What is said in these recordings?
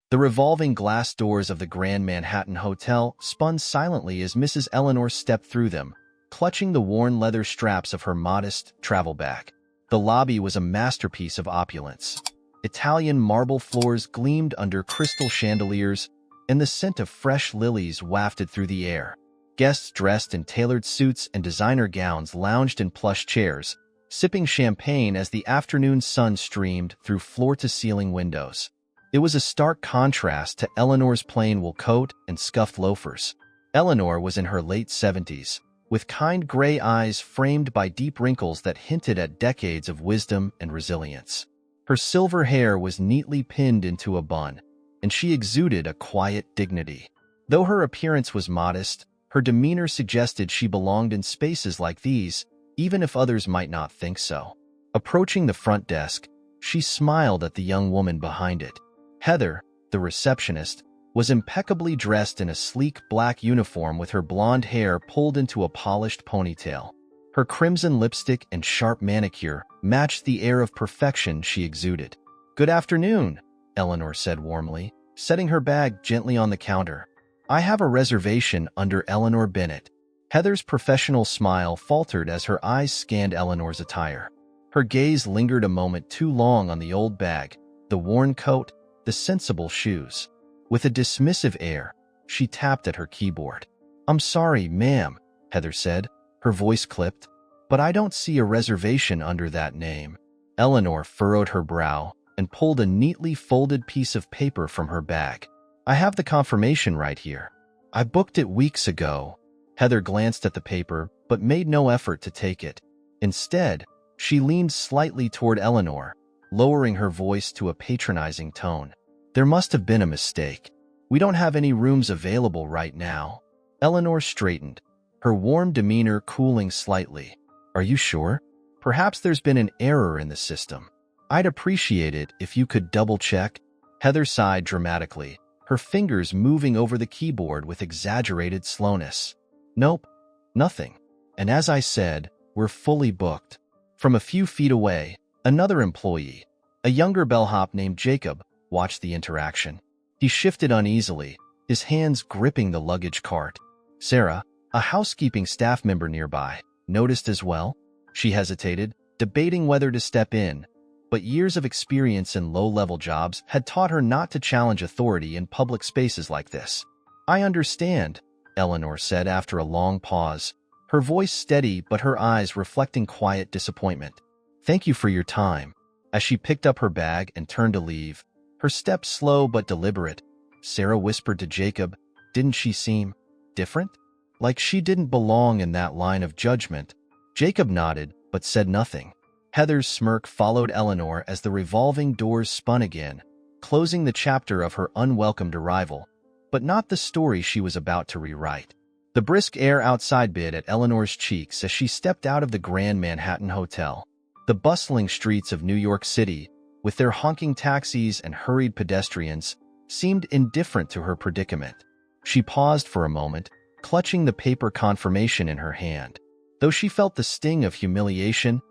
The revolving glass doors of the Grand Manhattan Hotel spun silently as Mrs. Eleanor stepped through them, clutching the worn leather straps of her modest travel bag. The lobby was a masterpiece of opulence. Italian marble floors gleamed under crystal chandeliers, and the scent of fresh lilies wafted through the air. Guests dressed in tailored suits and designer gowns lounged in plush chairs, sipping champagne as the afternoon sun streamed through floor-to-ceiling windows. It was a stark contrast to Eleanor's plain wool coat and scuffed loafers. Eleanor was in her late 70s, with kind gray eyes framed by deep wrinkles that hinted at decades of wisdom and resilience. Her silver hair was neatly pinned into a bun, and she exuded a quiet dignity. Though her appearance was modest, her demeanor suggested she belonged in spaces like these, even if others might not think so. Approaching the front desk, she smiled at the young woman behind it. Heather, the receptionist, was impeccably dressed in a sleek black uniform with her blonde hair pulled into a polished ponytail. Her crimson lipstick and sharp manicure matched the air of perfection she exuded. "Good afternoon," Eleanor said warmly, setting her bag gently on the counter. "I have a reservation under Eleanor Bennett." Heather's professional smile faltered as her eyes scanned Eleanor's attire. Her gaze lingered a moment too long on the old bag, the worn coat, the sensible shoes. With a dismissive air, she tapped at her keyboard. "I'm sorry, ma'am," Heather said, her voice clipped, "but I don't see a reservation under that name." Eleanor furrowed her brow and pulled a neatly folded piece of paper from her bag. "I have the confirmation right here. I booked it weeks ago." Heather glanced at the paper, but made no effort to take it. Instead, she leaned slightly toward Eleanor, lowering her voice to a patronizing tone. "There must have been a mistake. We don't have any rooms available right now." Eleanor straightened, her warm demeanor cooling slightly. "Are you sure? Perhaps there's been an error in the system. I'd appreciate it if you could double-check." Heather sighed dramatically, her fingers moving over the keyboard with exaggerated slowness. "Nope, nothing. And as I said, we're fully booked." From a few feet away, another employee, a younger bellhop named Jacob, watched the interaction. He shifted uneasily, his hands gripping the luggage cart. Sarah, a housekeeping staff member nearby, noticed as well. She hesitated, debating whether to step in, but years of experience in low-level jobs had taught her not to challenge authority in public spaces like this. "I understand," Eleanor said after a long pause, her voice steady but her eyes reflecting quiet disappointment. "Thank you for your time." As she picked up her bag and turned to leave, her steps slow but deliberate, Sarah whispered to Jacob, "Didn't she seem different? Like she didn't belong in that line of judgment?" Jacob nodded, but said nothing. Heather's smirk followed Eleanor as the revolving doors spun again, closing the chapter of her unwelcomed arrival, but not the story she was about to rewrite. The brisk air outside bit at Eleanor's cheeks as she stepped out of the Grand Manhattan Hotel. The bustling streets of New York City, with their honking taxis and hurried pedestrians, seemed indifferent to her predicament. She paused for a moment, clutching the paper confirmation in her hand. Though she felt the sting of humiliation,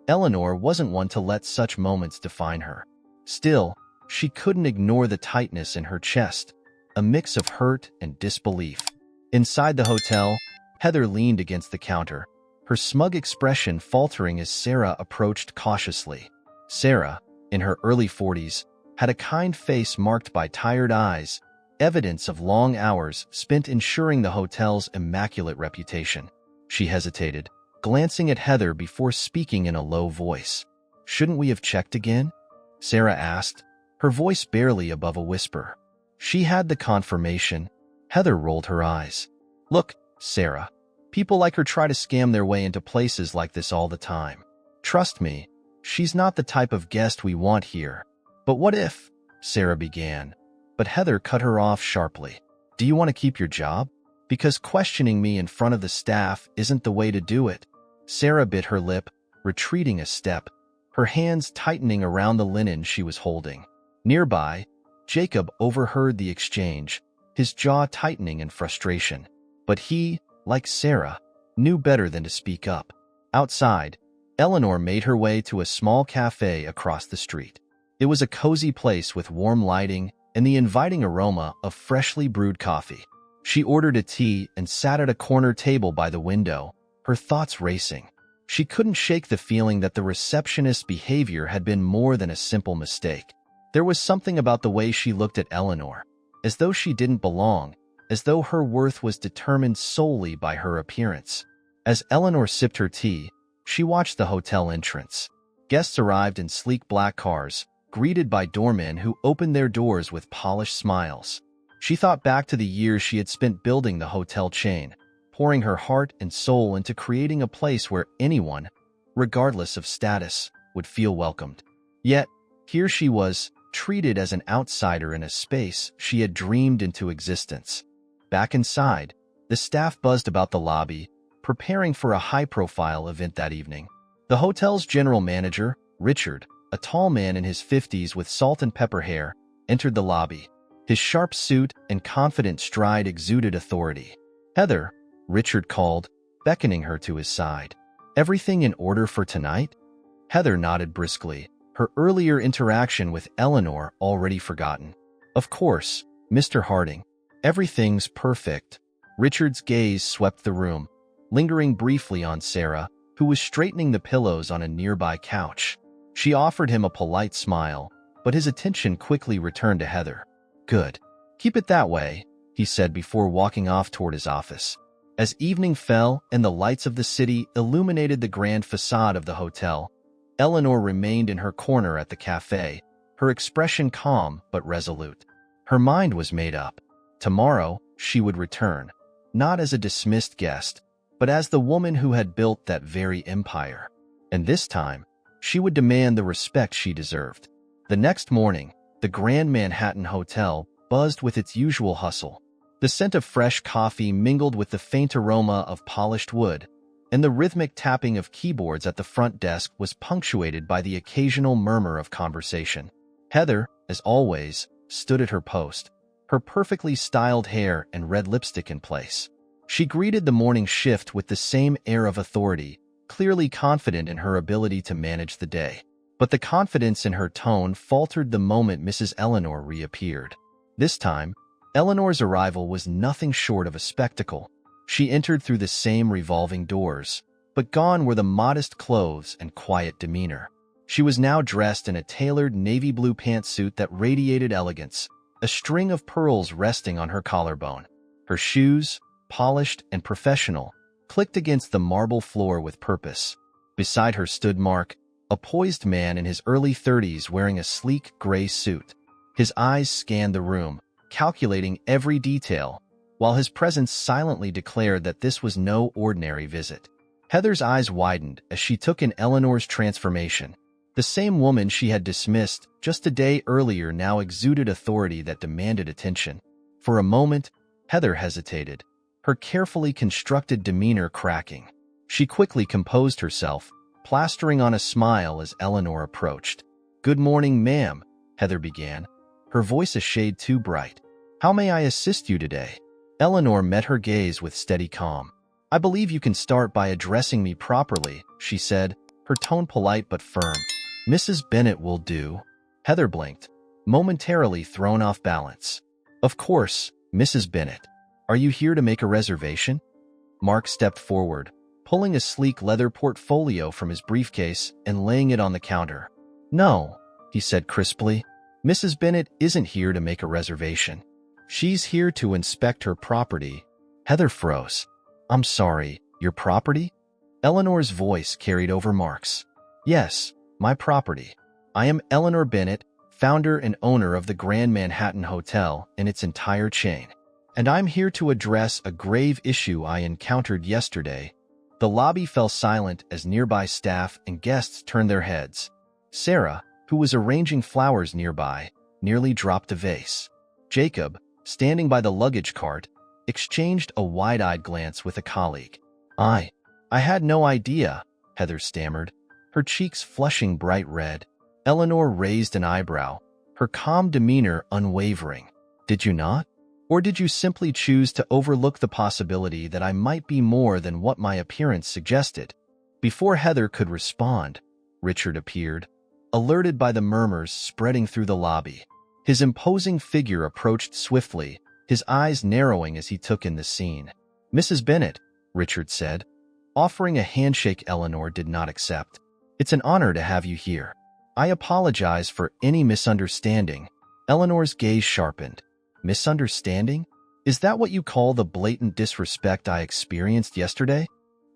Eleanor wasn't one to let such moments define her. Still, she couldn't ignore the tightness in her chest, a mix of hurt and disbelief. Inside the hotel, Heather leaned against the counter, her smug expression faltering as Sarah approached cautiously. Sarah, in her early 40s, had a kind face marked by tired eyes, evidence of long hours spent ensuring the hotel's immaculate reputation. She hesitated, glancing at Heather before speaking in a low voice. "Shouldn't we have checked again?" Sarah asked, her voice barely above a whisper. She had the confirmation. Heather rolled her eyes. "Look, Sarah, people like her try to scam their way into places like this all the time. Trust me, she's not the type of guest we want here." "But what if?" Sarah began, but Heather cut her off sharply. "Do you want to keep your job? Because questioning me in front of the staff isn't the way to do it." Sarah bit her lip, retreating a step, her hands tightening around the linen she was holding. Nearby, Jacob overheard the exchange, his jaw tightening in frustration. But he, like Sarah, knew better than to speak up. Outside, Eleanor made her way to a small cafe across the street. It was a cozy place with warm lighting, and the inviting aroma of freshly brewed coffee. She ordered a tea and sat at a corner table by the window, her thoughts racing. She couldn't shake the feeling that the receptionist's behavior had been more than a simple mistake. There was something about the way she looked at Eleanor, as though she didn't belong, as though her worth was determined solely by her appearance. As Eleanor sipped her tea, she watched the hotel entrance. Guests arrived in sleek black cars, greeted by doormen who opened their doors with polished smiles. She thought back to the years she had spent building the hotel chain, pouring her heart and soul into creating a place where anyone, regardless of status, would feel welcomed. Yet, here she was, treated as an outsider in a space she had dreamed into existence. Back inside, the staff buzzed about the lobby, preparing for a high-profile event that evening. The hotel's general manager, Richard, a tall man in his 50s with salt and pepper hair, entered the lobby. His sharp suit and confident stride exuded authority. "Heather," Richard called, beckoning her to his side. "Everything in order for tonight?" Heather nodded briskly, her earlier interaction with Eleanor already forgotten. "Of course, Mr. Harding. Everything's perfect." Richard's gaze swept the room, lingering briefly on Sarah, who was straightening the pillows on a nearby couch. She offered him a polite smile, but his attention quickly returned to Heather. "Good. Keep it that way," he said before walking off toward his office. As evening fell and the lights of the city illuminated the grand facade of the hotel, Eleanor remained in her corner at the cafe, her expression calm but resolute. Her mind was made up. Tomorrow, she would return, not as a dismissed guest, but as the woman who had built that very empire. And this time, she would demand the respect she deserved. The next morning, the Grand Manhattan Hotel buzzed with its usual hustle. The scent of fresh coffee mingled with the faint aroma of polished wood, and the rhythmic tapping of keyboards at the front desk was punctuated by the occasional murmur of conversation. Heather, as always, stood at her post, her perfectly styled hair and red lipstick in place. She greeted the morning shift with the same air of authority, clearly confident in her ability to manage the day. But the confidence in her tone faltered the moment Mrs. Eleanor reappeared. This time, Eleanor's arrival was nothing short of a spectacle. She entered through the same revolving doors, but gone were the modest clothes and quiet demeanor. She was now dressed in a tailored navy blue pantsuit that radiated elegance, a string of pearls resting on her collarbone. Her shoes, polished and professional, clicked against the marble floor with purpose. Beside her stood Mark, a poised man in his early 30s wearing a sleek gray suit. His eyes scanned the room, calculating every detail, while his presence silently declared that this was no ordinary visit. Heather's eyes widened as she took in Eleanor's transformation. The same woman she had dismissed just a day earlier now exuded authority that demanded attention. For a moment, Heather hesitated, her carefully constructed demeanor cracking. She quickly composed herself, plastering on a smile as Eleanor approached. "Good morning, ma'am," Heather began, her voice a shade too bright. "How may I assist you today?" Eleanor met her gaze with steady calm. "I believe you can start by addressing me properly," she said, her tone polite but firm. "Mrs. Bennett will do." Heather blinked, momentarily thrown off balance. "Of course, Mrs. Bennett. Are you here to make a reservation?" Mark stepped forward, pulling a sleek leather portfolio from his briefcase and laying it on the counter. "No," he said crisply. "Mrs. Bennett isn't here to make a reservation. She's here to inspect her property." Heather froze. "I'm sorry, your property?" Eleanor's voice carried over Mark's. "Yes, my property. I am Eleanor Bennett, founder and owner of the Grand Manhattan Hotel and its entire chain. And I'm here to address a grave issue I encountered yesterday." The lobby fell silent as nearby staff and guests turned their heads. Sarah, who was arranging flowers nearby, nearly dropped a vase. Jacob, standing by the luggage cart, exchanged a wide-eyed glance with a colleague. I had no idea," Heather stammered, her cheeks flushing bright red. Eleanor raised an eyebrow, her calm demeanor unwavering. "Did you not? Or did you simply choose to overlook the possibility that I might be more than what my appearance suggested?" Before Heather could respond, Richard appeared, alerted by the murmurs spreading through the lobby. His imposing figure approached swiftly, his eyes narrowing as he took in the scene. "Mrs. Bennet," Richard said. Offering a handshake Eleanor did not accept. "It's an honor to have you here. I apologize for any misunderstanding." Eleanor's gaze sharpened. "Misunderstanding? Is that what you call the blatant disrespect I experienced yesterday?"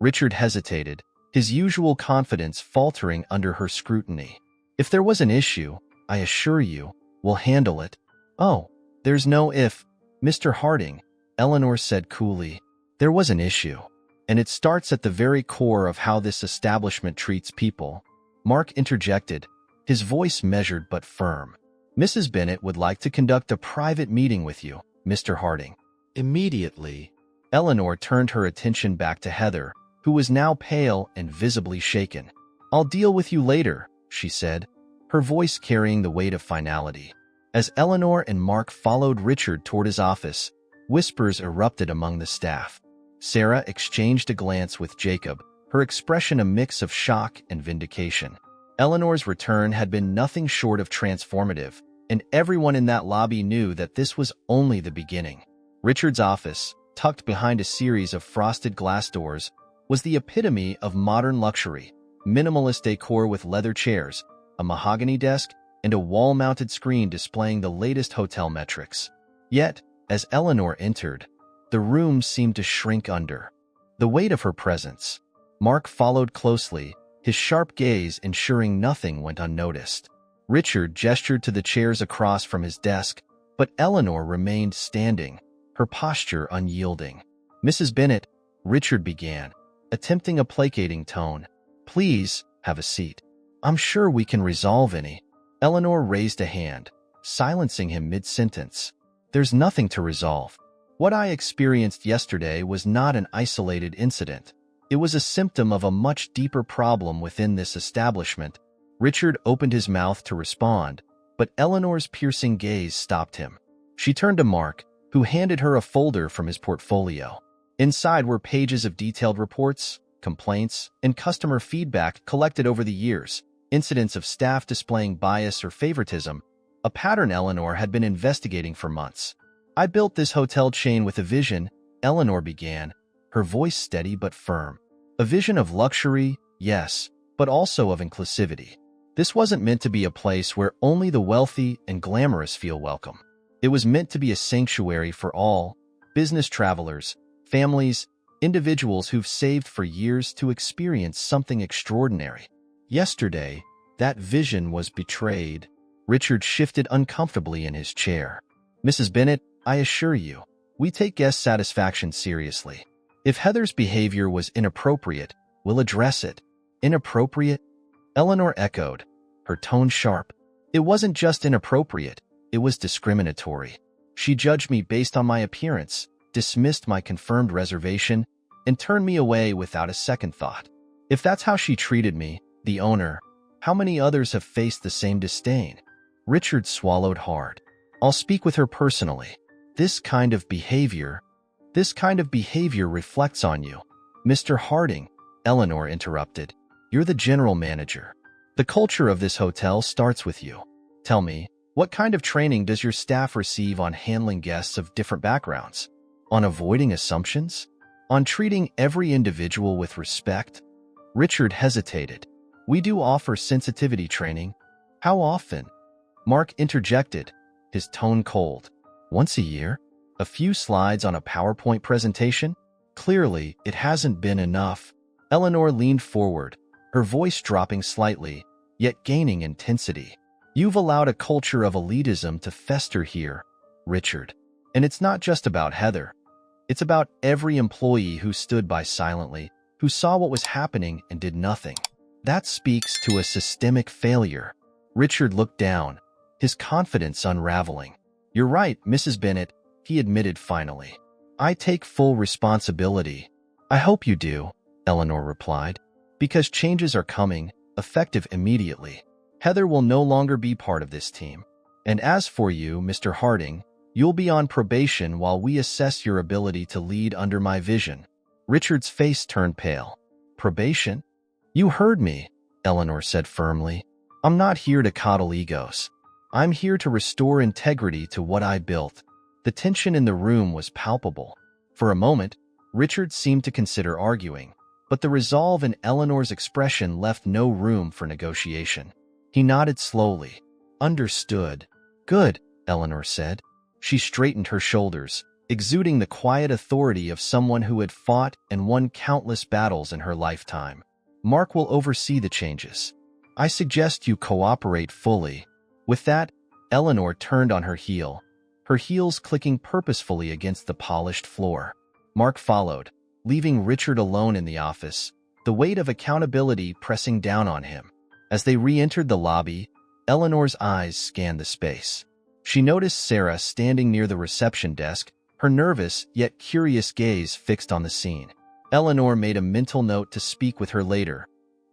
Richard hesitated, his usual confidence faltering under her scrutiny. "If there was an issue, I assure you, we'll handle it." "Oh, there's no if, Mr. Harding," Eleanor said coolly. "There was an issue, and it starts at the very core of how this establishment treats people." Mark interjected, his voice measured but firm. "Mrs. Bennet would like to conduct a private meeting with you, Mr. Harding." Immediately, Eleanor turned her attention back to Heather, who was now pale and visibly shaken. "I'll deal with you later," she said, her voice carrying the weight of finality. As Eleanor and Mark followed Richard toward his office, whispers erupted among the staff. Sarah exchanged a glance with Jacob, her expression a mix of shock and vindication. Eleanor's return had been nothing short of transformative, and everyone in that lobby knew that this was only the beginning. Richard's office, tucked behind a series of frosted glass doors, was the epitome of modern luxury: minimalist decor with leather chairs, a mahogany desk, and a wall-mounted screen displaying the latest hotel metrics. Yet, as Eleanor entered, the room seemed to shrink under the weight of her presence. Mark followed closely, his sharp gaze ensuring nothing went unnoticed. Richard gestured to the chairs across from his desk, but Eleanor remained standing, her posture unyielding. "Mrs. Bennet," Richard began, attempting a placating tone, "please have a seat. I'm sure we can resolve any." Eleanor raised a hand, silencing him mid-sentence. "There's nothing to resolve. What I experienced yesterday was not an isolated incident. It was a symptom of a much deeper problem within this establishment." Richard opened his mouth to respond, but Eleanor's piercing gaze stopped him. She turned to Mark, who handed her a folder from his portfolio. Inside were pages of detailed reports, complaints, and customer feedback collected over the years, incidents of staff displaying bias or favoritism, a pattern Eleanor had been investigating for months. "I built this hotel chain with a vision," Eleanor began, her voice steady but firm. "A vision of luxury, yes, but also of inclusivity. This wasn't meant to be a place where only the wealthy and glamorous feel welcome. It was meant to be a sanctuary for all: business travelers, families, individuals who've saved for years to experience something extraordinary." Yesterday, that vision was betrayed. Richard shifted uncomfortably in his chair. "Mrs. Bennet, I assure you, we take guest satisfaction seriously. If Heather's behavior was inappropriate, we'll address it." "Inappropriate?" Eleanor echoed, her tone sharp. "It wasn't just inappropriate, it was discriminatory. She judged me based on my appearance, dismissed my confirmed reservation, and turned me away without a second thought. If that's how she treated me, the owner, how many others have faced the same disdain?" Richard swallowed hard. "I'll speak with her personally. This kind of behavior reflects on you." "Mr. Harding," Eleanor interrupted, "you're the general manager. The culture of this hotel starts with you. Tell me, what kind of training does your staff receive on handling guests of different backgrounds? On avoiding assumptions? On treating every individual with respect?" Richard hesitated. "We do offer sensitivity training." "How often?" Mark interjected, his tone cold. "Once a year? A few slides on a PowerPoint presentation?" Clearly, it hasn't been enough. Eleanor leaned forward, her voice dropping slightly, yet gaining intensity. "You've allowed a culture of elitism to fester here, Richard. And it's not just about Heather. It's about every employee who stood by silently, who saw what was happening and did nothing. That speaks to a systemic failure." Richard looked down, his confidence unraveling. "You're right, Mrs. Bennet," he admitted finally. "I take full responsibility." "I hope you do," Eleanor replied, "because changes are coming, effective immediately. Heather will no longer be part of this team. And as for you, Mr. Harding, you'll be on probation while we assess your ability to lead under my vision." Richard's face turned pale. "Probation?" "You heard me," Eleanor said firmly. "I'm not here to coddle egos. I'm here to restore integrity to what I built. The tension in the room was palpable. For a moment, Richard seemed to consider arguing, but the resolve in Eleanor's expression left no room for negotiation. He nodded slowly. Understood. Good, Eleanor said. She straightened her shoulders, exuding the quiet authority of someone who had fought and won countless battles in her lifetime. Mark will oversee the changes. I suggest you cooperate fully. With that, Eleanor turned on her heel, her heels clicking purposefully against the polished floor. Mark followed, leaving Richard alone in the office, the weight of accountability pressing down on him. As they re-entered the lobby, Eleanor's eyes scanned the space. She noticed Sarah standing near the reception desk, her nervous yet curious gaze fixed on the scene. Eleanor made a mental note to speak with her later.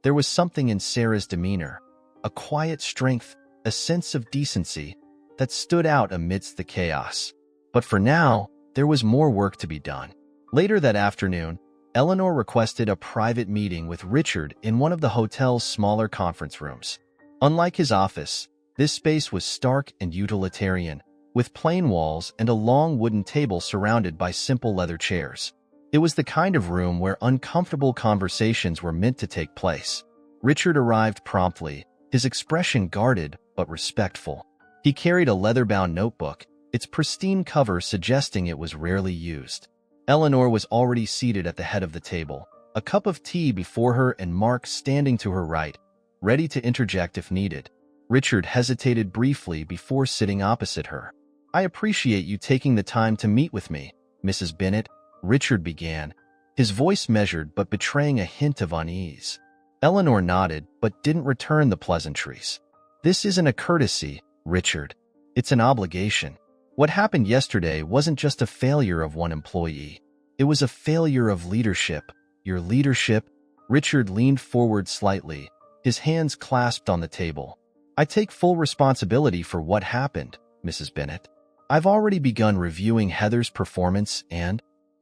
There was something in Sarah's demeanor, a quiet strength, a sense of decency that stood out amidst the chaos. But for now, there was more work to be done. Later that afternoon, Eleanor requested a private meeting with Richard in one of the hotel's smaller conference rooms. Unlike his office, this space was stark and utilitarian, with plain walls and a long wooden table surrounded by simple leather chairs. It was the kind of room where uncomfortable conversations were meant to take place. Richard arrived promptly, his expression guarded but respectful. He carried a leather-bound notebook, its pristine cover suggesting it was rarely used. Eleanor was already seated at the head of the table, a cup of tea before her and Mark standing to her right, ready to interject if needed. Richard hesitated briefly before sitting opposite her. I appreciate you taking the time to meet with me, Mrs. Bennet, Richard began, his voice measured but betraying a hint of unease. Eleanor nodded but didn't return the pleasantries. This isn't a courtesy, Richard. It's an obligation. What happened yesterday wasn't just a failure of one employee. It was a failure of leadership. Your leadership? Richard leaned forward slightly, his hands clasped on the table. I take full responsibility for what happened, Mrs. Bennet. I've already begun reviewing Heather's performance and—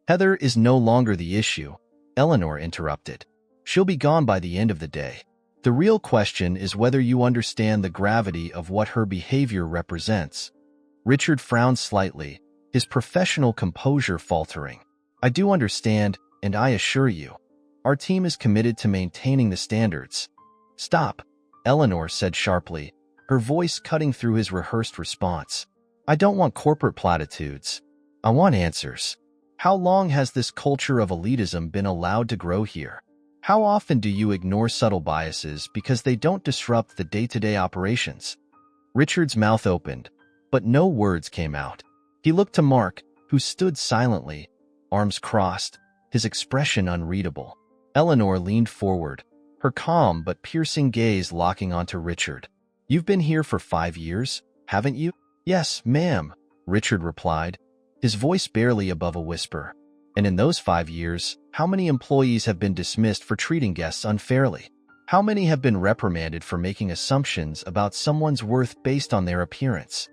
Heather is no longer the issue, Eleanor interrupted. She'll be gone by the end of the day. The real question is whether you understand the gravity of what her behavior represents. Richard frowned slightly, his professional composure faltering. I do understand, and I assure you, our team is committed to maintaining the standards. Stop, Eleanor said sharply, her voice cutting through his rehearsed response. I don't want corporate platitudes. I want answers. How long has this culture of elitism been allowed to grow here? How often do you ignore subtle biases because they don't disrupt the day-to-day operations? Richard's mouth opened, but no words came out. He looked to Mark, who stood silently, arms crossed, his expression unreadable. Eleanor leaned forward, her calm but piercing gaze locking onto Richard. You've been here for 5 years, haven't you? Yes, ma'am, Richard replied, his voice barely above a whisper. And in those 5 years, how many employees have been dismissed for treating guests unfairly? How many have been reprimanded for making assumptions about someone's worth based on their appearance?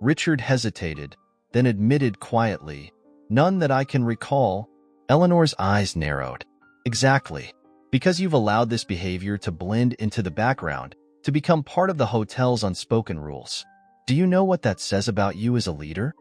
Richard hesitated, then admitted quietly, None that I can recall. Eleanor's eyes narrowed. Exactly. Because you've allowed this behavior to blend into the background, to become part of the hotel's unspoken rules. Do you know what that says about you as a leader?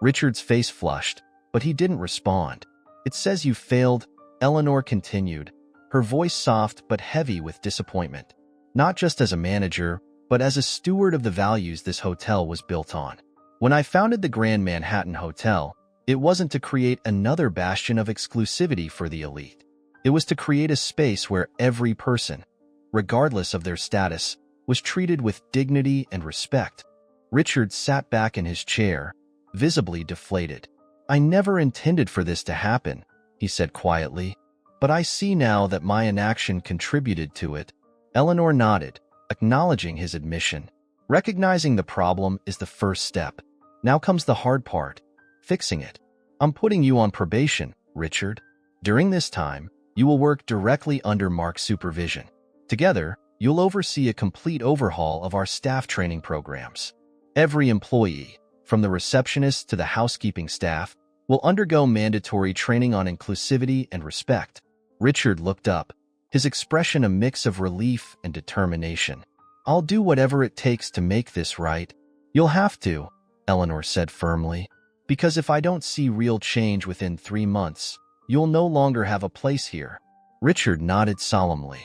Richard's face flushed, but he didn't respond. It says you failed, Eleanor continued, her voice soft but heavy with disappointment. Not just as a manager, but as a steward of the values this hotel was built on. When I founded the Grand Manhattan Hotel, it wasn't to create another bastion of exclusivity for the elite. It was to create a space where every person, regardless of their status, was treated with dignity and respect. Richard sat back in his chair, visibly deflated. I never intended for this to happen, he said quietly, but I see now that my inaction contributed to it. Eleanor nodded, acknowledging his admission. Recognizing the problem is the first step. Now comes the hard part, fixing it. I'm putting you on probation, Richard. During this time, you will work directly under Mark's supervision. Together, you'll oversee a complete overhaul of our staff training programs. Every employee, from the receptionist to the housekeeping staff, will undergo mandatory training on inclusivity and respect. Richard looked up, his expression a mix of relief and determination. I'll do whatever it takes to make this right, You'll have to, Eleanor said firmly, because if I don't see real change within 3 months, you'll no longer have a place here. Richard nodded solemnly.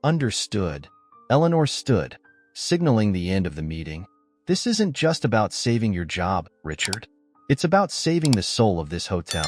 Understood. Eleanor stood, signaling the end of the meeting. This isn't just about saving your job, Richard. It's about saving the soul of this hotel.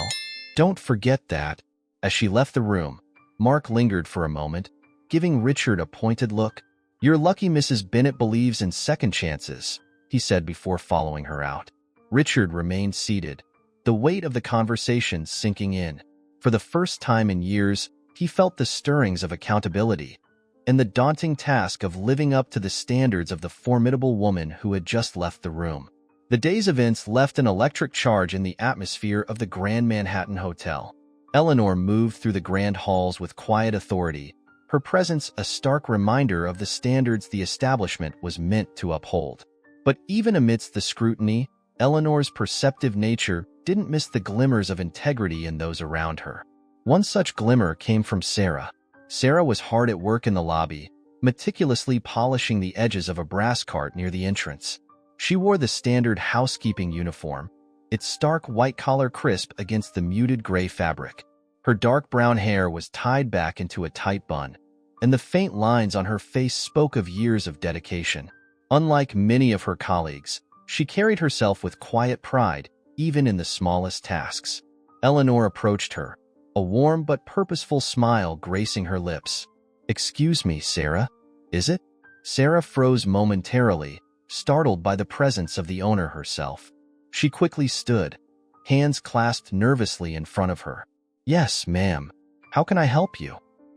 Don't forget that. As she left the room, Mark lingered for a moment, giving Richard a pointed look. You're lucky Mrs. Bennet believes in second chances, he said before following her out. Richard remained seated, the weight of the conversation sinking in. For the first time in years, he felt the stirrings of accountability and the daunting task of living up to the standards of the formidable woman who had just left the room. The day's events left an electric charge in the atmosphere of the Grand Manhattan Hotel. Eleanor moved through the grand halls with quiet authority, her presence a stark reminder of the standards the establishment was meant to uphold. But even amidst the scrutiny, Eleanor's perceptive nature didn't miss the glimmers of integrity in those around her. One such glimmer came from Sarah. Sarah was hard at work in the lobby, meticulously polishing the edges of a brass cart near the entrance. She wore the standard housekeeping uniform, its stark white collar crisp against the muted gray fabric. Her dark brown hair was tied back into a tight bun, and the faint lines on her face spoke of years of dedication. Unlike many of her colleagues, she carried herself with quiet pride, even in the smallest tasks. Eleanor approached her, a warm but purposeful smile gracing her lips. "Excuse me, Sarah, is it?" Sarah froze momentarily, startled by the presence of the owner herself. She quickly stood, hands clasped nervously in front of her. "Yes, ma'am. How can I help you?"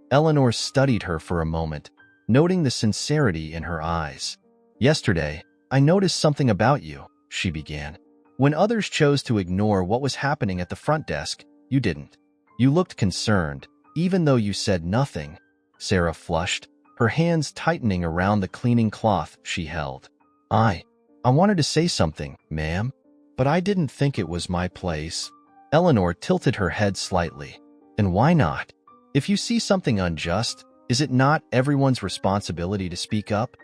Eleanor studied her for a moment, noting the sincerity in her eyes. "Yesterday, I noticed something about you," she began. "When others chose to ignore what was happening at the front desk, you didn't. You looked concerned, even though you said nothing." Sarah flushed, her hands tightening around the cleaning cloth she held. I wanted to say something, ma'am, but I didn't think it was my place." Eleanor tilted her head slightly. "And why not? If you see something unjust, is it not everyone's responsibility to speak up?"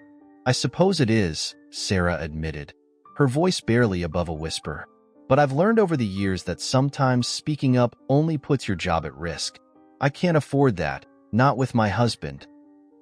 "I suppose it is," Sarah admitted, her voice barely above a whisper. "But I've learned over the years that sometimes speaking up only puts your job at risk. I can't afford that, not with my husband.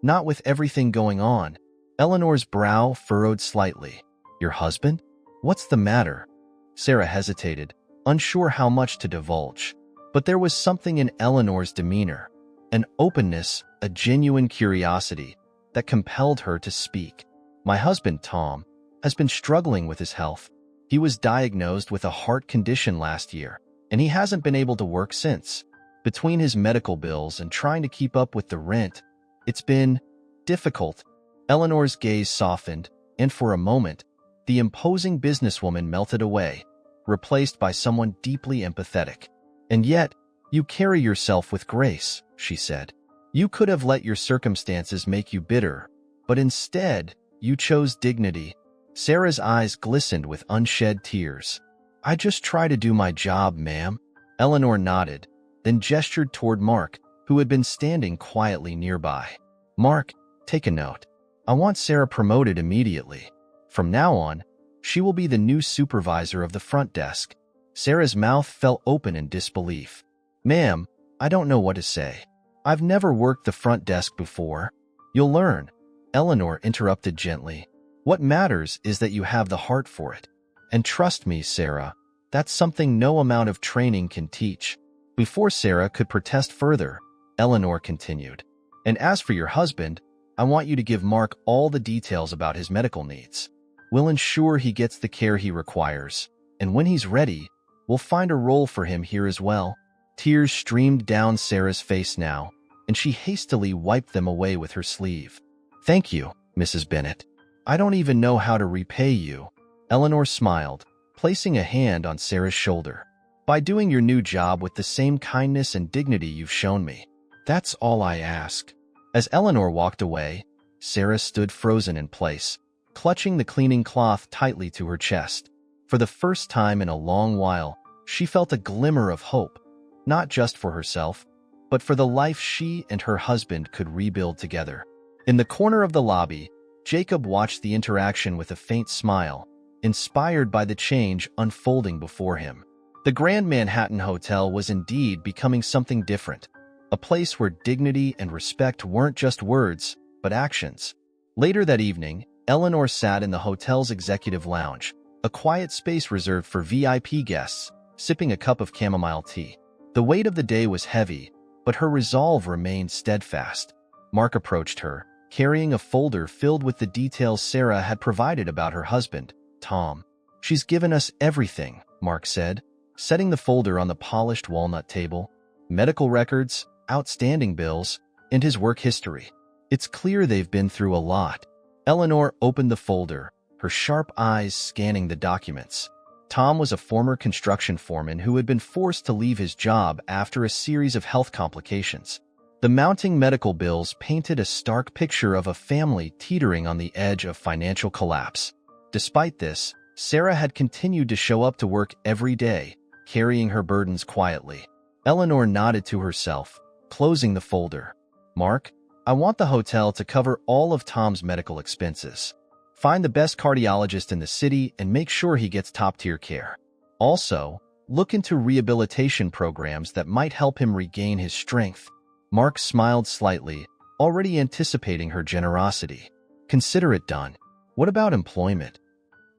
Not with everything going on." Eleanor's brow furrowed slightly. "Your husband? What's the matter?" Sarah hesitated, unsure how much to divulge. But there was something in Eleanor's demeanor, an openness, a genuine curiosity, that compelled her to speak. "My husband, Tom, has been struggling with his health. He was diagnosed with a heart condition last year, and he hasn't been able to work since. Between his medical bills and trying to keep up with the rent, it's been difficult." Eleanor's gaze softened, and for a moment, the imposing businesswoman melted away, replaced by someone deeply empathetic. "And yet, you carry yourself with grace," she said. "You could have let your circumstances make you bitter, but instead, you chose dignity." Sarah's eyes glistened with unshed tears. "I just try to do my job, ma'am." Eleanor nodded, then gestured toward Mark, who had been standing quietly nearby. "Mark, take a note. I want Sarah promoted immediately. From now on, she will be the new supervisor of the front desk." Sarah's mouth fell open in disbelief. "Ma'am, I don't know what to say. I've never worked the front desk before." "You'll learn," Eleanor interrupted gently. "What matters is that you have the heart for it. And trust me, Sarah, that's something no amount of training can teach." Before Sarah could protest further, Eleanor continued. "And as for your husband, I want you to give Mark all the details about his medical needs. We'll ensure he gets the care he requires, and when he's ready, we'll find a role for him here as well." Tears streamed down Sarah's face now, and she hastily wiped them away with her sleeve. "Thank you, Mrs. Bennet. I don't even know how to repay you." Eleanor smiled, placing a hand on Sarah's shoulder. "By doing your new job with the same kindness and dignity you've shown me. That's all I ask." As Eleanor walked away, Sarah stood frozen in place, clutching the cleaning cloth tightly to her chest. For the first time in a long while, she felt a glimmer of hope, not just for herself, but for the life she and her husband could rebuild together. In the corner of the lobby, Jacob watched the interaction with a faint smile, inspired by the change unfolding before him. The Grand Manhattan Hotel was indeed becoming something different, a place where dignity and respect weren't just words, but actions. Later that evening, Eleanor sat in the hotel's executive lounge, a quiet space reserved for VIP guests, sipping a cup of chamomile tea. The weight of the day was heavy, but her resolve remained steadfast. Mark approached her, carrying a folder filled with the details Sarah had provided about her husband, Tom. "She's given us everything," Mark said, setting the folder on the polished walnut table. "Medical records, outstanding bills, and his work history. It's clear they've been through a lot." Eleanor opened the folder, her sharp eyes scanning the documents. Tom was a former construction foreman who had been forced to leave his job after a series of health complications. The mounting medical bills painted a stark picture of a family teetering on the edge of financial collapse. Despite this, Sarah had continued to show up to work every day, carrying her burdens quietly. Eleanor nodded to herself, closing the folder. "Mark, I want the hotel to cover all of Tom's medical expenses. Find the best cardiologist in the city and make sure he gets top-tier care. Also, look into rehabilitation programs that might help him regain his strength." Mark smiled slightly, already anticipating her generosity. "Consider it done. What about employment?"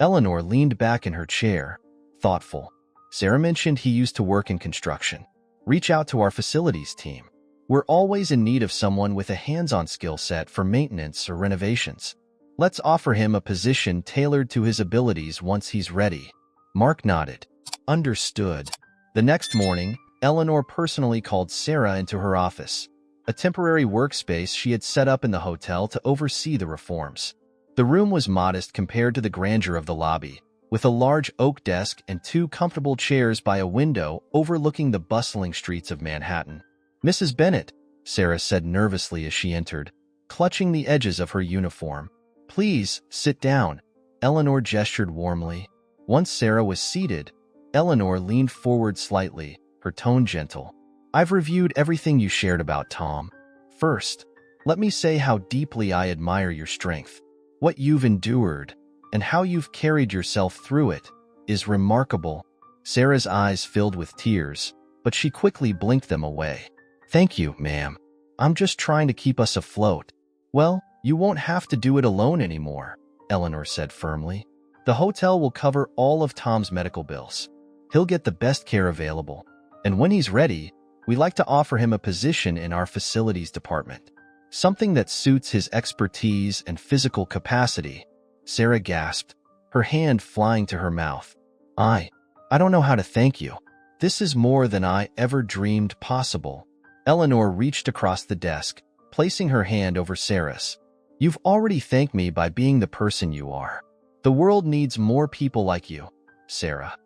Eleanor leaned back in her chair, thoughtful. "Sarah mentioned he used to work in construction. Reach out to our facilities team. We're always in need of someone with a hands-on skill set for maintenance or renovations. Let's offer him a position tailored to his abilities once he's ready." Mark nodded. "Understood." The next morning, Eleanor personally called Sarah into her office, a temporary workspace she had set up in the hotel to oversee the reforms. The room was modest compared to the grandeur of the lobby, with a large oak desk and 2 comfortable chairs by a window overlooking the bustling streets of Manhattan. "Mrs. Bennett," Sarah said nervously as she entered, clutching the edges of her uniform. "Please, sit down." Eleanor gestured warmly. Once Sarah was seated, Eleanor leaned forward slightly, her tone gentle. "I've reviewed everything you shared about Tom. First, let me say how deeply I admire your strength. What you've endured, and how you've carried yourself through it, is remarkable." Sarah's eyes filled with tears, but she quickly blinked them away. "Thank you, ma'am. I'm just trying to keep us afloat." "Well, you won't have to do it alone anymore," Eleanor said firmly. "The hotel will cover all of Tom's medical bills. He'll get the best care available. And when he's ready, we like to offer him a position in our facilities department. Something that suits his expertise and physical capacity." Sarah gasped, her hand flying to her mouth. I don't know how to thank you. This is more than I ever dreamed possible." Eleanor reached across the desk, placing her hand over Sarah's. "You've already thanked me by being the person you are. The world needs more people like you, Sarah.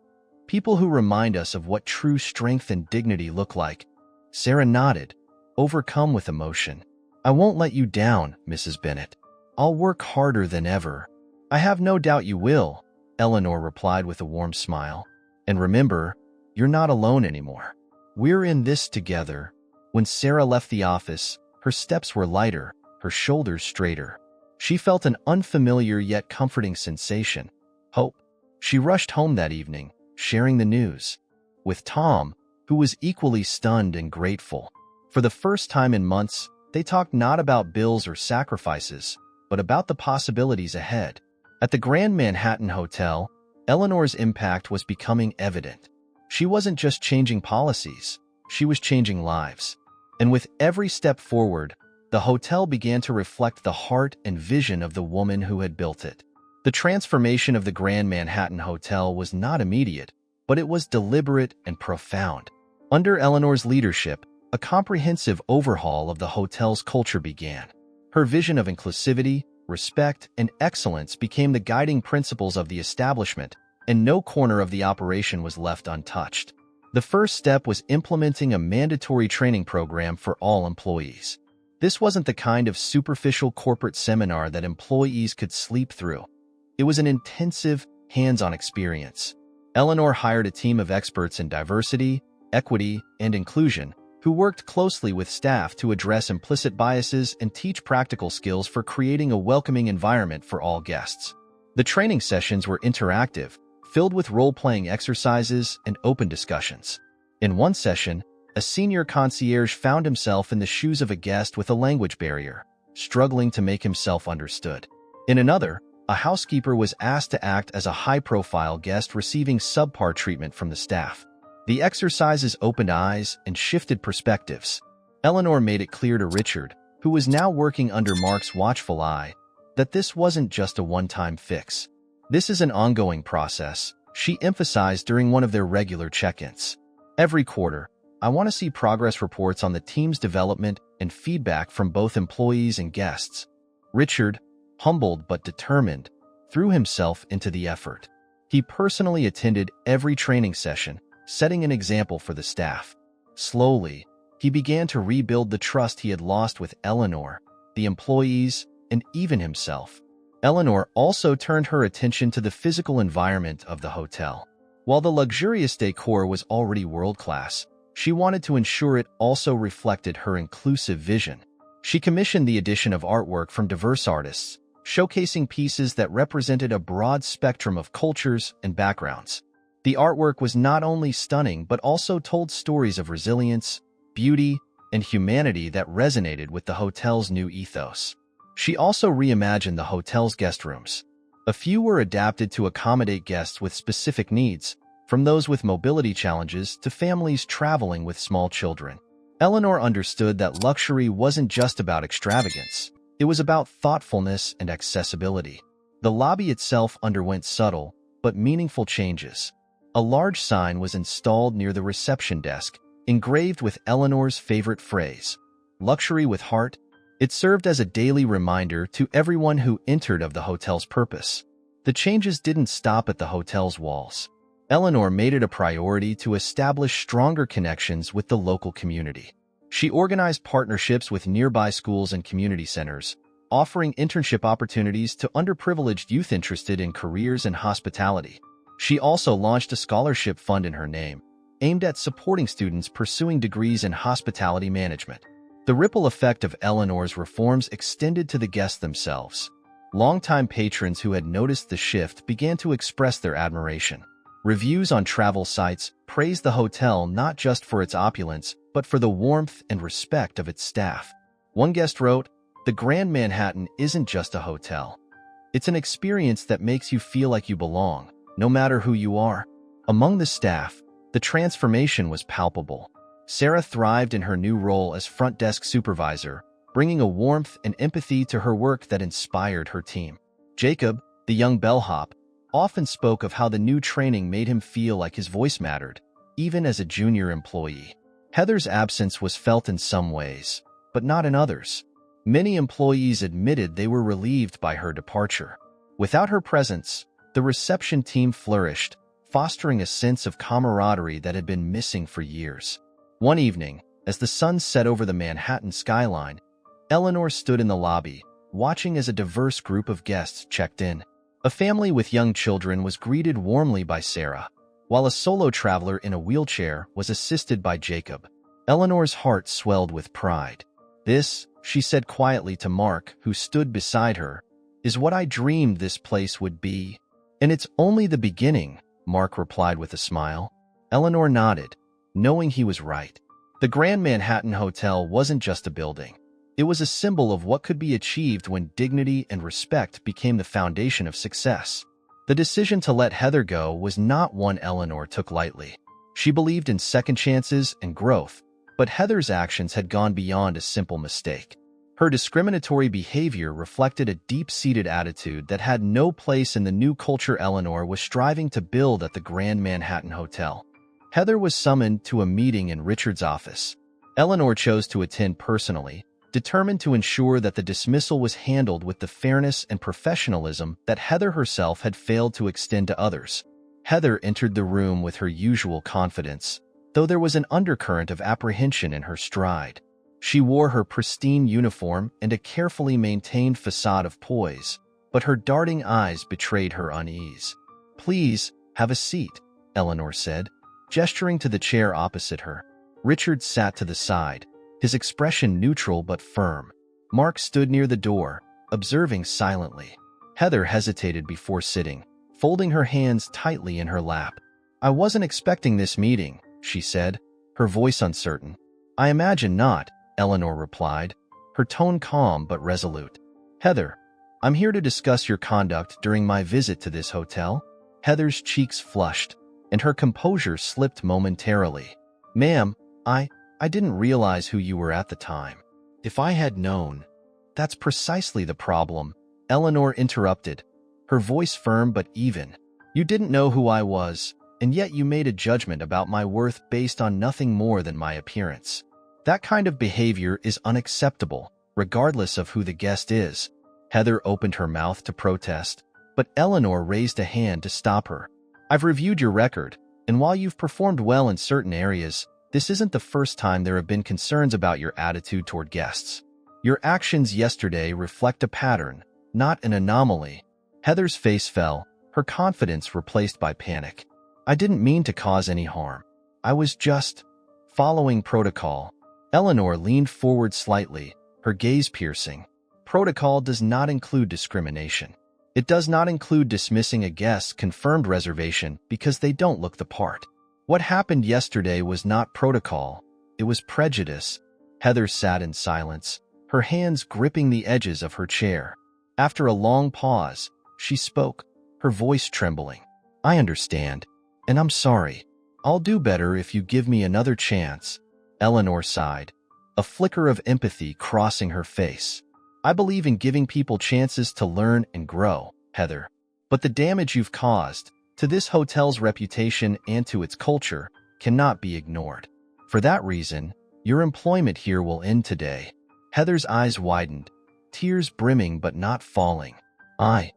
People who remind us of what true strength and dignity look like." Sarah nodded, overcome with emotion. "I won't let you down, Mrs. Bennett. I'll work harder than ever." "I have no doubt you will," Eleanor replied with a warm smile. "And remember, you're not alone anymore. We're in this together." When Sarah left the office, her steps were lighter, her shoulders straighter. She felt an unfamiliar yet comforting sensation, hope. She rushed home that evening, sharing the news with Tom, who was equally stunned and grateful. For the first time in months, they talked not about bills or sacrifices, but about the possibilities ahead. At the Grand Manhattan Hotel, Eleanor's impact was becoming evident. She wasn't just changing policies, she was changing lives. And with every step forward, the hotel began to reflect the heart and vision of the woman who had built it. The transformation of the Grand Manhattan Hotel was not immediate, but it was deliberate and profound. Under Eleanor's leadership, a comprehensive overhaul of the hotel's culture began. Her vision of inclusivity, respect, and excellence became the guiding principles of the establishment, and no corner of the operation was left untouched. The first step was implementing a mandatory training program for all employees. This wasn't the kind of superficial corporate seminar that employees could sleep through. It was an intensive, hands-on experience. Eleanor hired a team of experts in diversity, equity, and inclusion who worked closely with staff to address implicit biases and teach practical skills for creating a welcoming environment for all guests. The training sessions were interactive, filled with role-playing exercises and open discussions. In one session, a senior concierge found himself in the shoes of a guest with a language barrier, struggling to make himself understood. In another, a housekeeper was asked to act as a high-profile guest receiving subpar treatment from the staff. The exercises opened eyes and shifted perspectives. Eleanor made it clear to Richard, who was now working under Mark's watchful eye, that this wasn't just a one-time fix. This is an ongoing process, she emphasized during one of their regular check-ins. Every quarter, I want to see progress reports on the team's development and feedback from both employees and guests. Richard, humbled but determined, threw himself into the effort. He personally attended every training session, setting an example for the staff. Slowly, he began to rebuild the trust he had lost with Eleanor, the employees, and even himself. Eleanor also turned her attention to the physical environment of the hotel. While the luxurious decor was already world-class, she wanted to ensure it also reflected her inclusive vision. She commissioned the addition of artwork from diverse artists, showcasing pieces that represented a broad spectrum of cultures and backgrounds. The artwork was not only stunning but also told stories of resilience, beauty, and humanity that resonated with the hotel's new ethos. She also reimagined the hotel's guest rooms. A few were adapted to accommodate guests with specific needs, from those with mobility challenges to families traveling with small children. Eleanor understood that luxury wasn't just about extravagance. It was about thoughtfulness and accessibility. The lobby itself underwent subtle but meaningful changes. A large sign was installed near the reception desk, engraved with Eleanor's favorite phrase, "Luxury with heart." It served as a daily reminder to everyone who entered of the hotel's purpose. The changes didn't stop at the hotel's walls. Eleanor made it a priority to establish stronger connections with the local community. She organized partnerships with nearby schools and community centers, offering internship opportunities to underprivileged youth interested in careers in hospitality. She also launched a scholarship fund in her name, aimed at supporting students pursuing degrees in hospitality management. The ripple effect of Eleanor's reforms extended to the guests themselves. Longtime patrons who had noticed the shift began to express their admiration. Reviews on travel sites praised the hotel not just for its opulence, but for the warmth and respect of its staff. One guest wrote, "The Grand Manhattan isn't just a hotel. It's an experience that makes you feel like you belong, no matter who you are." Among the staff, the transformation was palpable. Sarah thrived in her new role as front desk supervisor, bringing a warmth and empathy to her work that inspired her team. Jacob, the young bellhop, often spoke of how the new training made him feel like his voice mattered, even as a junior employee. Heather's absence was felt in some ways, but not in others. Many employees admitted they were relieved by her departure. Without her presence, the reception team flourished, fostering a sense of camaraderie that had been missing for years. One evening, as the sun set over the Manhattan skyline, Eleanor stood in the lobby, watching as a diverse group of guests checked in. A family with young children was greeted warmly by Sarah, while a solo traveler in a wheelchair was assisted by Jacob. Eleanor's heart swelled with pride. "This," she said quietly to Mark, who stood beside her, "is what I dreamed this place would be." "And it's only the beginning," Mark replied with a smile. Eleanor nodded, knowing he was right. The Grand Manhattan Hotel wasn't just a building. It was a symbol of what could be achieved when dignity and respect became the foundation of success. The decision to let Heather go was not one Eleanor took lightly. She believed in second chances and growth, but Heather's actions had gone beyond a simple mistake. Her discriminatory behavior reflected a deep-seated attitude that had no place in the new culture Eleanor was striving to build at the Grand Manhattan Hotel. Heather was summoned to a meeting in Richard's office. Eleanor chose to attend personally, determined to ensure that the dismissal was handled with the fairness and professionalism that Heather herself had failed to extend to others. Heather entered the room with her usual confidence, though there was an undercurrent of apprehension in her stride. She wore her pristine uniform and a carefully maintained facade of poise, but her darting eyes betrayed her unease. "Please, have a seat," Eleanor said, gesturing to the chair opposite her. Richard sat to the side, his expression neutral but firm. Mark stood near the door, observing silently. Heather hesitated before sitting, folding her hands tightly in her lap. "I wasn't expecting this meeting," she said, her voice uncertain. "I imagine not," Eleanor replied, her tone calm but resolute. "Heather, I'm here to discuss your conduct during my visit to this hotel." Heather's cheeks flushed, and her composure slipped momentarily. "Ma'am, I didn't realize who you were at the time. If I had known—" "That's precisely the problem," Eleanor interrupted, her voice firm but even. "You didn't know who I was, and yet you made a judgment about my worth based on nothing more than my appearance. That kind of behavior is unacceptable, regardless of who the guest is." Heather opened her mouth to protest, but Eleanor raised a hand to stop her. "I've reviewed your record, and while you've performed well in certain areas, this isn't the first time there have been concerns about your attitude toward guests. Your actions yesterday reflect a pattern, not an anomaly." Heather's face fell, her confidence replaced by panic. "I didn't mean to cause any harm. I was just following protocol." Eleanor leaned forward slightly, her gaze piercing. "Protocol does not include discrimination. It does not include dismissing a guest's confirmed reservation because they don't look the part. What happened yesterday was not protocol, it was prejudice." Heather sat in silence, her hands gripping the edges of her chair. After a long pause, she spoke, her voice trembling. "I understand, and I'm sorry. I'll do better if you give me another chance." Eleanor sighed, a flicker of empathy crossing her face. "I believe in giving people chances to learn and grow, Heather. But the damage you've caused, to this hotel's reputation and to its culture, cannot be ignored. For that reason, your employment here will end today." Heather's eyes widened, tears brimming but not falling. I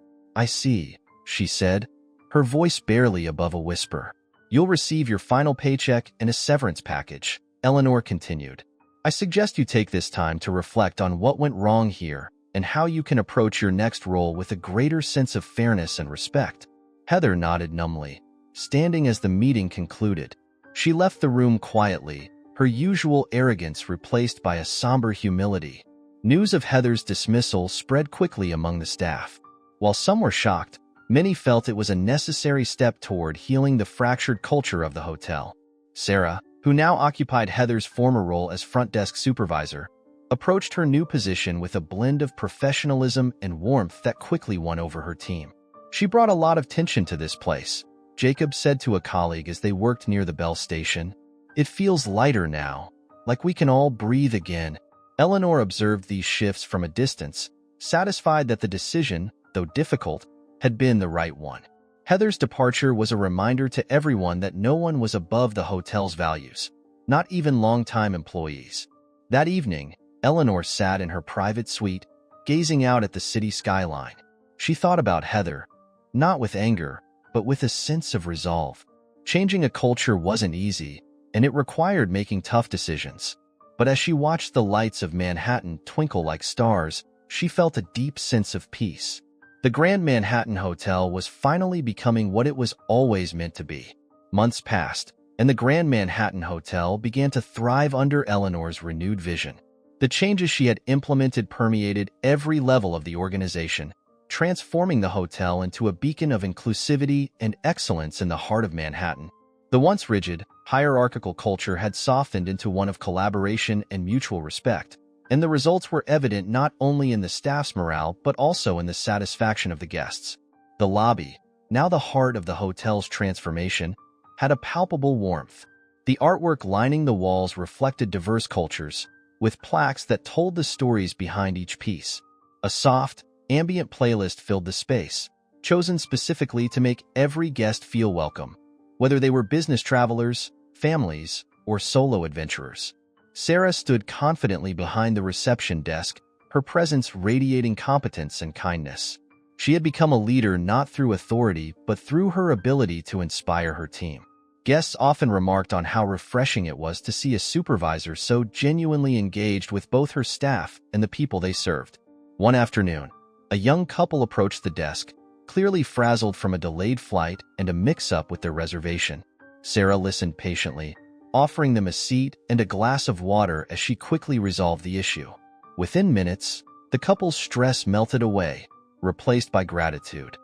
see," she said, her voice barely above a whisper. "You'll receive your final paycheck and a severance package," Eleanor continued. "I suggest you take this time to reflect on what went wrong here and how you can approach your next role with a greater sense of fairness and respect." Heather nodded numbly, standing as the meeting concluded. She left the room quietly, her usual arrogance replaced by a somber humility. News of Heather's dismissal spread quickly among the staff. While some were shocked, many felt it was a necessary step toward healing the fractured culture of the hotel. Sarah, who now occupied Heather's former role as front desk supervisor, approached her new position with a blend of professionalism and warmth that quickly won over her team. "She brought a lot of tension to this place," Jacob said to a colleague as they worked near the Bell station. "It feels lighter now, like we can all breathe again." Eleanor observed these shifts from a distance, satisfied that the decision, though difficult, had been the right one. Heather's departure was a reminder to everyone that no one was above the hotel's values, not even longtime employees. That evening, Eleanor sat in her private suite, gazing out at the city skyline. She thought about Heather, not with anger, but with a sense of resolve. Changing a culture wasn't easy, and it required making tough decisions. But as she watched the lights of Manhattan twinkle like stars, she felt a deep sense of peace. The Grand Manhattan Hotel was finally becoming what it was always meant to be. Months passed, and the Grand Manhattan Hotel began to thrive under Eleanor's renewed vision. The changes she had implemented permeated every level of the organization, transforming the hotel into a beacon of inclusivity and excellence in the heart of Manhattan. The once rigid, hierarchical culture had softened into one of collaboration and mutual respect, and the results were evident not only in the staff's morale but also in the satisfaction of the guests. The lobby, now the heart of the hotel's transformation, had a palpable warmth. The artwork lining the walls reflected diverse cultures, with plaques that told the stories behind each piece. A soft, ambient playlist filled the space, chosen specifically to make every guest feel welcome, whether they were business travelers, families, or solo adventurers. Sarah stood confidently behind the reception desk, her presence radiating competence and kindness. She had become a leader not through authority but through her ability to inspire her team. Guests often remarked on how refreshing it was to see a supervisor so genuinely engaged with both her staff and the people they served. One afternoon, a young couple approached the desk, clearly frazzled from a delayed flight and a mix-up with their reservation. Sarah listened patiently, offering them a seat and a glass of water as she quickly resolved the issue. Within minutes, the couple's stress melted away, replaced by gratitude.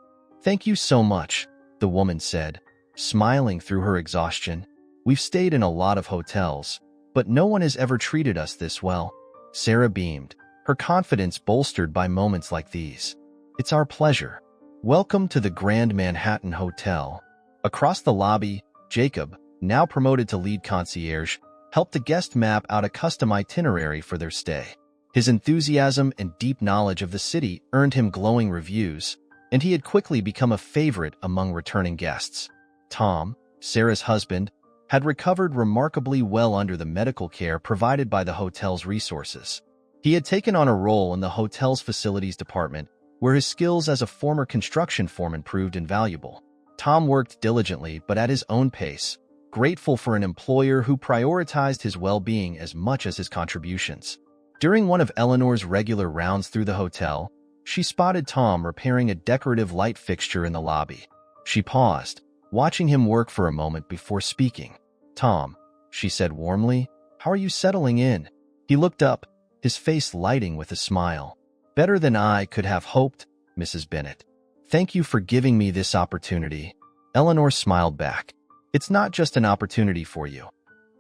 "Thank you so much," the woman said, smiling through her exhaustion. "We've stayed in a lot of hotels, but no one has ever treated us this well." Sarah beamed, her confidence bolstered by moments like these. "It's our pleasure. Welcome to the Grand Manhattan Hotel." Across the lobby, Jacob, now promoted to lead concierge, helped the guest map out a custom itinerary for their stay. His enthusiasm and deep knowledge of the city earned him glowing reviews, and he had quickly become a favorite among returning guests. Tom, Sarah's husband, had recovered remarkably well under the medical care provided by the hotel's resources. He had taken on a role in the hotel's facilities department, where his skills as a former construction foreman proved invaluable. Tom worked diligently but at his own pace, grateful for an employer who prioritized his well-being as much as his contributions. During one of Eleanor's regular rounds through the hotel, she spotted Tom repairing a decorative light fixture in the lobby. She paused, watching him work for a moment before speaking. "Tom," she said warmly, "how are you settling in?" He looked up, his face lighting with a smile. "Better than I could have hoped, Mrs. Bennett. Thank you for giving me this opportunity." Eleanor smiled back. "It's not just an opportunity for you.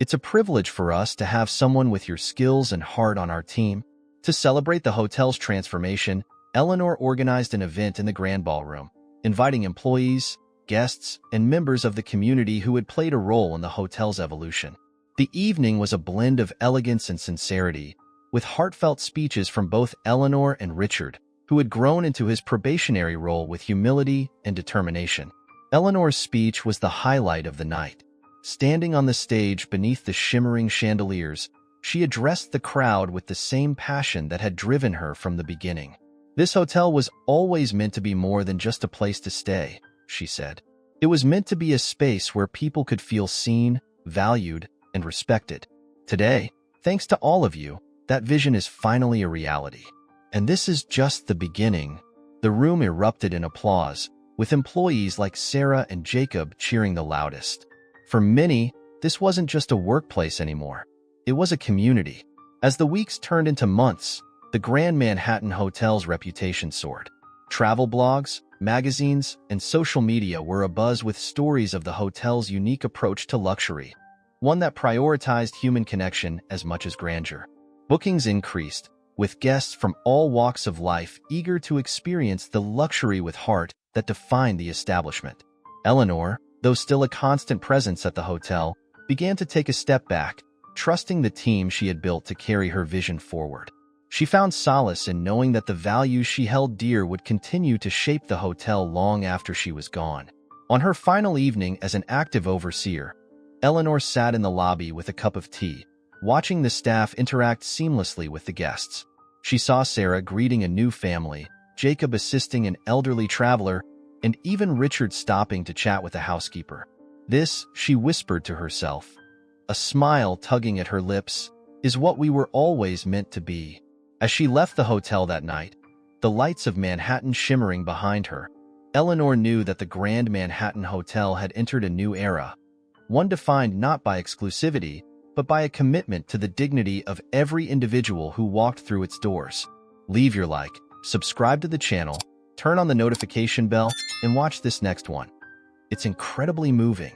It's a privilege for us to have someone with your skills and heart on our team." To celebrate the hotel's transformation, Eleanor organized an event in the Grand Ballroom, inviting employees, guests, and members of the community who had played a role in the hotel's evolution. The evening was a blend of elegance and sincerity, with heartfelt speeches from both Eleanor and Richard, who had grown into his probationary role with humility and determination. Eleanor's speech was the highlight of the night. Standing on the stage beneath the shimmering chandeliers, she addressed the crowd with the same passion that had driven her from the beginning. "This hotel was always meant to be more than just a place to stay," she said. "It was meant to be a space where people could feel seen, valued, and respected. Today, thanks to all of you, that vision is finally a reality. And this is just the beginning." The room erupted in applause, with employees like Sarah and Jacob cheering the loudest. For many, this wasn't just a workplace anymore. It was a community. As the weeks turned into months, the Grand Manhattan Hotel's reputation soared. Travel blogs, magazines, and social media were abuzz with stories of the hotel's unique approach to luxury, one that prioritized human connection as much as grandeur. Bookings increased, with guests from all walks of life eager to experience the luxury with heart that defined the establishment. Eleanor, though still a constant presence at the hotel, began to take a step back, trusting the team she had built to carry her vision forward. She found solace in knowing that the values she held dear would continue to shape the hotel long after she was gone. On her final evening as an active overseer, Eleanor sat in the lobby with a cup of tea, watching the staff interact seamlessly with the guests. She saw Sarah greeting a new family, Jacob assisting an elderly traveler, and even Richard stopping to chat with a housekeeper. "This," she whispered to herself, a smile tugging at her lips, "is what we were always meant to be." As she left the hotel that night, the lights of Manhattan shimmering behind her, Eleanor knew that the Grand Manhattan Hotel had entered a new era, one defined not by exclusivity, but by a commitment to the dignity of every individual who walked through its doors. Leave your like, subscribe to the channel, turn on the notification bell, and watch this next one. It's incredibly moving.